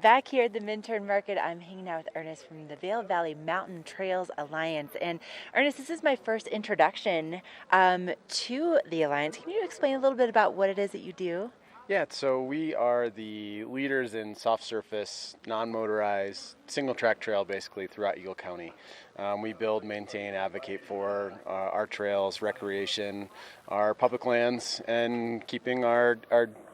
Back here at the Minturn Market, I'm hanging out with Ernest from the Vail Valley Mountain Trails Alliance. And Ernest, this is my first introduction to the Alliance. Can you explain a little bit about what it is that you do? Yeah, so we are the leaders in soft surface, non-motorized, single track trail basically throughout Eagle County. We build, maintain, advocate for our trails, recreation, our public lands, and keeping our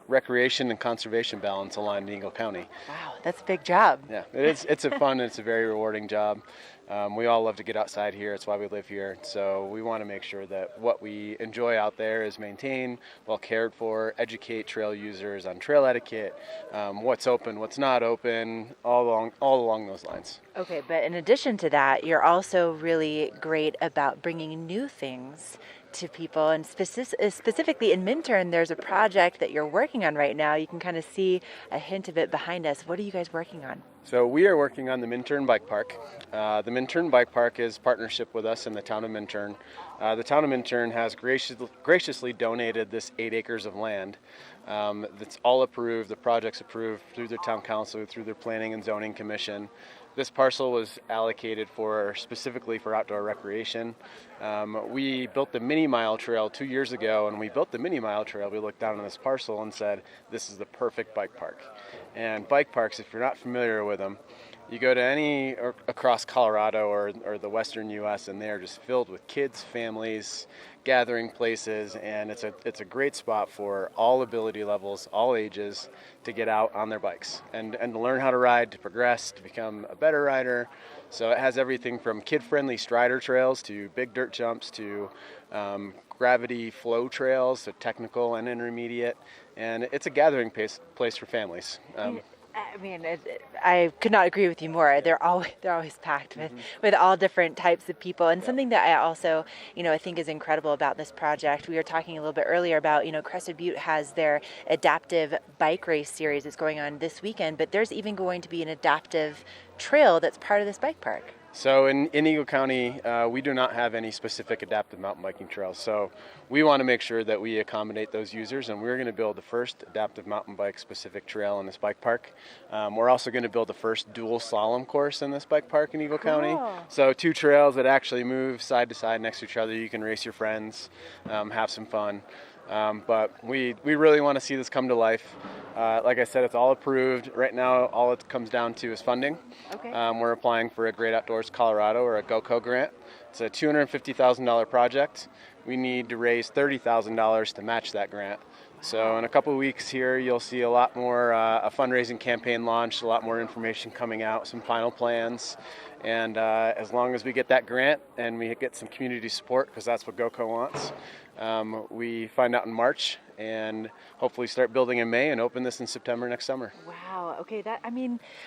recreation and conservation balance aligned in Eagle County. Wow, that's a big job. Yeah, it's a fun and it's a very rewarding job. We all love to get outside here. It's why we live here. So we want to make sure that what we enjoy out there is maintained, well cared for, educate trail users on trail etiquette, what's open, what's not open, all along those lines. Okay, but in addition to that, you're also really great about bringing new things to people. And specifically in Minturn, there's a project that you're working on right now. You can kind of see a hint of it behind us. What are you guys working on? So we are working on the Minturn Bike Park. The Minturn Bike Park is partnership with us in the town of Minturn. The town of Minturn has graciously donated this 8 acres of land. That's all approved. The project's approved through their town council, through their planning and zoning commission. This parcel was allocated specifically for outdoor recreation. We built the Mini Mile Trail 2 years ago, and when we built the Mini Mile Trail, we looked down on this parcel and said, this is the perfect bike park. And bike parks, if you're not familiar with them, you go to any across Colorado or the western U.S. and they're just filled with kids, families, gathering places, and it's a great spot for all ability levels, all ages, to get out on their bikes and to learn how to ride, to progress, to become a better rider. So it has everything from kid-friendly strider trails to big dirt jumps to gravity flow trails, so technical and intermediate, and it's a gathering place for families. I could not agree with you more. They're always packed with all different types of people. And something that I also, I think is incredible about this project. We were talking a little bit earlier about, Crested Butte has their adaptive bike race series that's going on this weekend, but there's even going to be an adaptive trail that's part of this bike park. So in Eagle County, we do not have any specific adaptive mountain biking trails. So we want to make sure that we accommodate those users, and we're going to build the first adaptive mountain bike specific trail in this bike park. We're also going to build the first dual slalom course in this bike park in Eagle County. So 2 trails that actually move side to side next to each other. You can race your friends, have some fun. But we really want to see this come to life. Like I said, it's all approved. Right now, all it comes down to is funding. Okay. We're applying for a Great Outdoors Colorado or a GoCo grant. It's a $250,000 project. We need to raise $30,000 to match that grant. So in a couple of weeks here, you'll see a lot more, a fundraising campaign launched, a lot more information coming out, some final plans. And as long as we get that grant and we get some community support, because that's what GoCo wants, we find out in March and hopefully start building in May and open this in September next summer. Wow. Okay.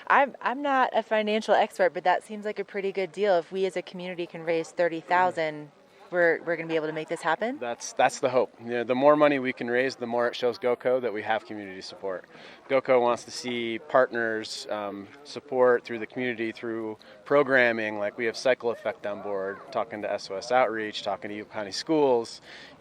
I'm not a financial expert, but that seems like a pretty good deal. If we as a community can raise 30,000, we're going to be able to make this happen? That's the hope. The more money we can raise, the more it shows GoCo that we have community support. GoCo wants to see partners support through the community through programming, like we have Cycle Effect on board, talking to SOS Outreach, talking to Eagle County Schools,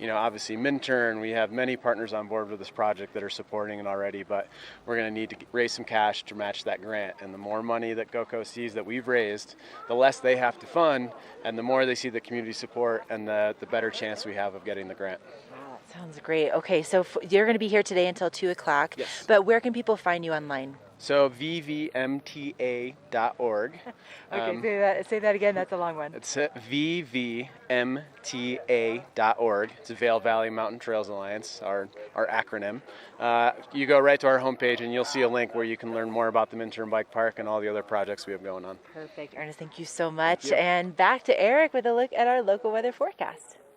obviously Minturn. We have many partners on board with this project that are supporting it already, but we're going to need to raise some cash to match that grant. And the more money that GoCo sees that we've raised, the less they have to fund, and the more they see the community support, and the better chance we have of getting the grant. Wow, that sounds great. Okay, so you're going to be here today until 2 o'clock. Yes. But where can people find you online? So vvmta.org. Okay, say that again. That's a long one. It's vvmta.org. It's a Vail Valley Mountain Trails Alliance, our acronym. You go right to our homepage and you'll see a link where you can learn more about the Minturn Bike Park and all the other projects we have going on. Perfect. Ernest, thank you so much. And back to Eric with a look at our local weather forecast.